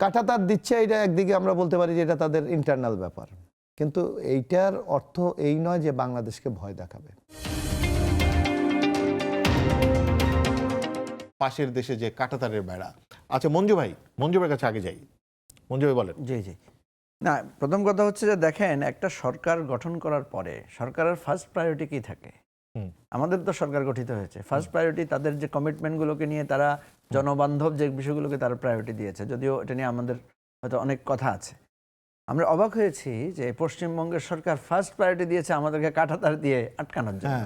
কাঁটাতার দিচ্ছে, এটা একদিকে আমরা বলতে পারি যে এটা তাদের ইন্টারনাল ব্যাপার, কিন্তু এইটার অর্থ এই নয় যে বাংলাদেশকে ভয় দেখাবে। পাশের দেশে যে কাঁটাতারের বেড়া। আচ্ছা মঞ্জু ভাইয়ের কাছে আগে যাই। মঞ্জু ভাই বলেন। জি জি না, প্রথম কথা হচ্ছে যে দেখেন, একটা সরকার গঠন করার পরে সরকারের ফার্স্ট প্রায়োরিটি কি থাকে? আমাদের তো সরকার গঠিত হয়েছে, ফার্স্ট প্রায়োরিটি তাদের যে কমিটমেন্টগুলোকে নিয়ে তারা জনবান্ধব যে বিষয়গুলোকে তারা প্রায়োরিটি দিয়েছে, যদিও এটা নিয়ে আমাদের হয়তো অনেক কথা আছে। আমরা অবাক হয়েছি যে পশ্চিমবঙ্গের সরকার ফার্স্ট প্রায়োরিটি দিয়েছে আমাদেরকে কাঁটাতার দিয়ে আটকানোর জন্য।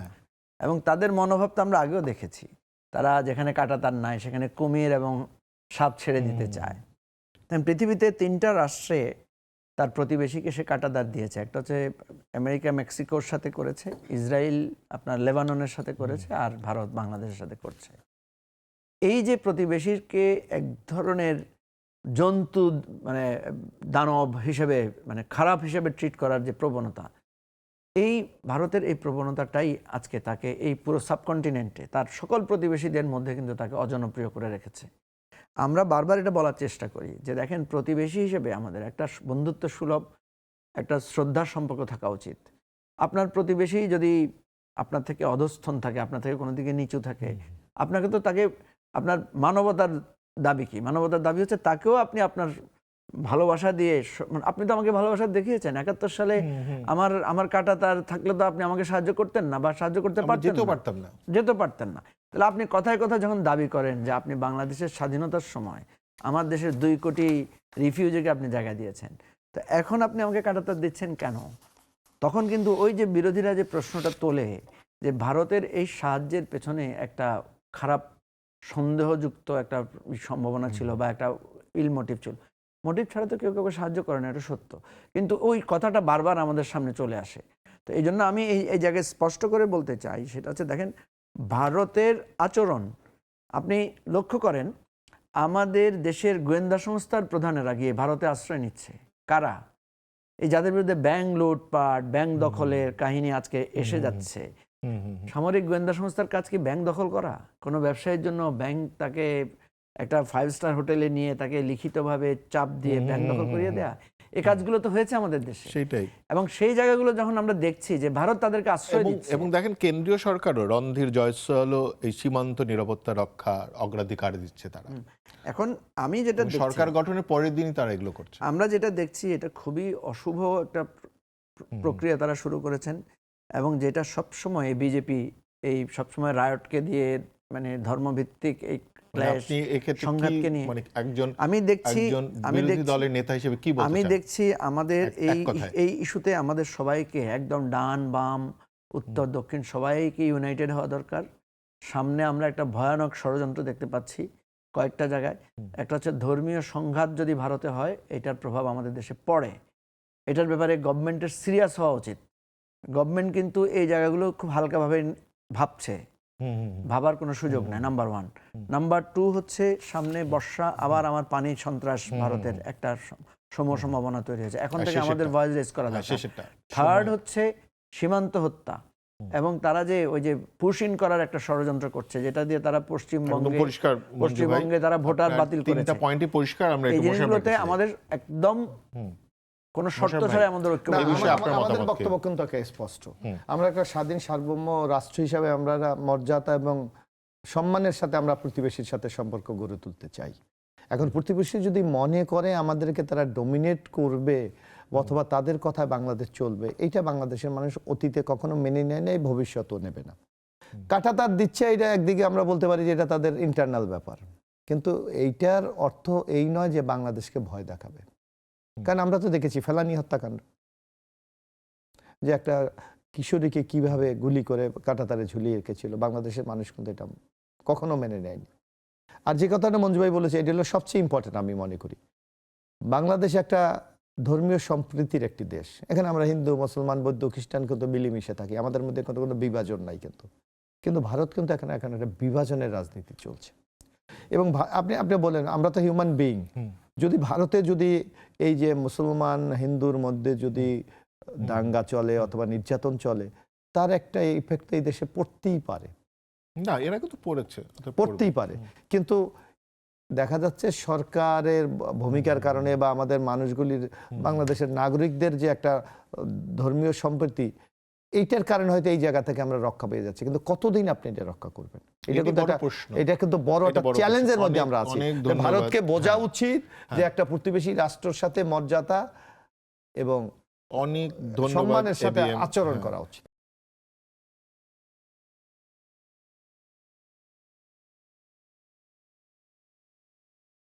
এবং তাদের মনোভাব তো আমরা আগেও দেখেছি, তারা যেখানে কাঁটাতার নাই সেখানে কুমির এবং সাপ ছেড়ে দিতে চায়। পৃথিবীতে 3টা রাষ্ট্রে তার প্রতিবেশীকে সে কাঁটাতার দিয়েছে। একটা হচ্ছে আমেরিকা মেক্সিকোর সাথে করেছে, ইসরায়েল আপনার লেবাননের সাথে করেছে, আর ভারত বাংলাদেশের সাথে করছে। এই যে প্রতিবেশীকে এক ধরনের জন্তু মানে দানব হিসেবে মানে খারাপ হিসেবে ট্রিট করার যে প্রবণতা, এই ভারতের এই প্রবণতাটাই আজকে তাকে এই পুরো সাবকন্টিনেন্টে তার সকল প্রতিবেশীদের মধ্যে কিন্তু তাকে অজনপ্রিয় করে রেখেছে। আমরা বারবার এটা বলার চেষ্টা করি যে দেখেন, প্রতিবেশী হিসেবে আমাদের একটা বন্ধুত্ব সুলভ একটা শ্রদ্ধার সম্পর্ক থাকা উচিত। আপনার প্রতিবেশী যদি আপনার থেকে অধস্থন থাকে, আপনার থেকে কোনো দিকে নিচু থাকে, আপনাকে তো তাকে আপনার মানবতার দাবি কি? মানবতার দাবি হচ্ছে তাকেও আপনি আপনার ভালোবাসা দিয়ে, আপনি তো আমাকে ভালোবাসা দেখিয়েছেন 71 সালে। আমার কাঁটাতার থাকলে তো আপনি আমাকে সাহায্য করতেন না, বা সাহায্য করতে যেতে পারতেন না। তাহলে আপনি কথায় কথায় যখন দাবি করেন যে আপনি বাংলাদেশের স্বাধীনতার সময় আমার দেশের 2 কোটি রিফিউজিকে আপনি জায়গা দিয়েছেন, তো এখন আপনি আমাকে কাঁটাতার দিচ্ছেন কেন? তখন কিন্তু ওই যে বিরোধীরা যে প্রশ্নটা তোলে যে ভারতের এই সাহায্যের পেছনে একটা খারাপ সন্দেহযুক্ত একটা সম্ভাবনা ছিল, বা একটা ইল মোটিভ ছিল। মোটিভ ছাড়া তো কেউ কাউকে সাহায্য করে না, এটা সত্য, কিন্তু ওই কথাটা বারবার আমাদের সামনে চলে আসে। তো এই জন্য আমি এই জায়গায় স্পষ্ট করে বলতে চাই, সেটা হচ্ছে দেখেন, ভারতের আচরণ আপনি লক্ষ্য করেন, আমাদের দেশের গোয়েন্দা সংস্থার প্রধানেরা গিয়ে ভারতে আশ্রয় নিচ্ছে। কারা? এই যাদের বিরুদ্ধে ব্যাংক লুটপাট, ব্যাংক দখলের কাহিনী আজকে এসে যাচ্ছে। সামরিক গোয়েন্দা সংস্থার কাজ কি ব্যাংক দখল করা? কোনো ব্যবসায়ীর জন্য ব্যাংক তাকে একটা 5 স্টার হোটেলে নিয়ে তাকে লিখিতভাবে চাপ দিয়ে ব্যাংক দখল করিয়ে দেয়া? এই কাজগুলো তো হয়েছে আমাদের দেশে। সেটাই। এবং সেই জায়গাগুলো যখন আমরা দেখছি যে ভারত তাদেরকে আশ্রয় দিচ্ছে, এবং দেখেন কেন্দ্রীয় সরকারও রণধীর জয়সওয়ালও এই সীমান্ত নিরাপত্তা রক্ষার অগ্রাধিকার দিচ্ছে তারা। এখন আমি যেটা সরকার গঠনের পরের দিনই তারা এগুলো করছে। আমরা যেটা দেখছি এটা খুবই অশুভ একটা প্রক্রিয়া তারা শুরু করেছেন, এবং যেটা সবসময় বিজেপি এই সবসময় রায়টকে দিয়ে মানে ধর্মভিত্তিক এই সংঘাতকে নিয়ে আমি দেখছি আমাদের এই ইস্যুতে আমাদের সবাইকে একদম ডান বাম উত্তর দক্ষিণ সবাইকে ইউনাইটেড হওয়া দরকার। সামনে আমরা একটা ভয়ানক ষড়যন্ত্র দেখতে পাচ্ছি কয়েকটা জায়গায়। একটা হচ্ছে ধর্মীয় সংঘাত যদি ভারতে হয়, এটার প্রভাব আমাদের দেশে পড়ে। এটার ব্যাপারে গভর্নমেন্টের সিরিয়াস হওয়া উচিত। গভর্নমেন্ট কিন্তু এই জায়গাগুলো খুব হালকাভাবে ভাবছে, ভাবার কোনো সুযোগ নাই, নাম্বার 1। নাম্বার 2 হচ্ছে সামনে বর্ষা, আবার আমার পানি সন্ত্রাস ভারতের একটা সম্ভাবনা তৈরি হয়েছে, এখন থেকে আমাদের ভয়েস রেজ করা দরকার। থার্ড হচ্ছে সীমান্ত হত্যা, এবং তারা যে ওই যে পুশ ইন করার একটা ষড়যন্ত্র করছে, যেটা দিয়ে তারা পশ্চিমবঙ্গে তারা ভোটার বাতিল করেছে। এই জিনিসগুলোতে আমাদের একদম কোন শর্ত ছাড়াই আমাদের আমাদের বক্তব্য কিন্তু স্পষ্ট। আমরা একটা স্বাধীন সার্বভৌম রাষ্ট্র হিসাবে আমরা মর্যাদা এবং সম্মানের সাথে আমরা প্রতিবেশীর সাথে সম্পর্ক গড়ে তুলতে চাই। এখন প্রতিবেশী যদি মনে করে আমাদেরকে তারা ডমিনেট করবে অথবা তাদের কথায় বাংলাদেশ চলবে, এইটা বাংলাদেশের মানুষ অতীতে কখনো মেনে নেয় নাই, ভবিষ্যতেও নেবে না। কাঁটাতার দিচ্ছে, এটা একদিকে আমরা বলতে পারি যে এটা তাদের ইন্টারনাল ব্যাপার, কিন্তু এইটার অর্থ এই নয় যে বাংলাদেশকে ভয় দেখাবে। কারণ আমরা তো দেখেছি ফেলানি হত্যাকাণ্ড, যে একটা কিশোরীকে কিভাবে গুলি করে কাঁটাতারে ঝুলিয়ে রেখেছিল, বাংলাদেশের মানুষ কিন্তু এটা কখনো মেনে নেয়নি। আর যে কথাটা মঞ্জু ভাই বলেছে, এটা হলো সবচেয়ে ইম্পর্টেন্ট। আমি মনে করি বাংলাদেশ একটা ধর্মীয় সম্প্রীতির একটি দেশ। এখানে আমরা হিন্দু মুসলমান বৌদ্ধ খ্রিস্টান কিন্তু মিলেমিশে থাকি, আমাদের মধ্যে কোনো বিভাজন নাই। কিন্তু ভারত কিন্তু এখানে একটা বিভাজনের রাজনীতি চলছে। এবং আপনি বলেন আমরা তো হিউম্যান বিইং, যদি ভারতে যদি এই যে মুসলমান হিন্দুর মধ্যে যদি দাঙ্গা চলে অথবা নির্যাতন চলে, তার একটা ইফেক্ট এই দেশে পড়তেই পারে। না, এরা কিন্তু পড়তেই পারে, কিন্তু দেখা যাচ্ছে সরকারের ভূমিকার কারণে বা আমাদের মানুষগুলির, বাংলাদেশের নাগরিকদের যে একটা ধর্মীয় সম্প্রীতি, এইটার কারণে হয়তো এই জায়গা থেকে আমরা রক্ষা পেয়ে যাচ্ছি। কিন্তু কতদিন আপনি এটা রক্ষা করবেন? এটা কিন্তু এটা কিন্তু বড় একটা চ্যালেঞ্জের মধ্যে আমরা আছি। ভারতকে বোঝা উচিত যে একটা প্রতিবেশী রাষ্ট্রের সাথে মর্যাদা এবং অনেক সম্মানের সাথে আচরণ করা উচিত।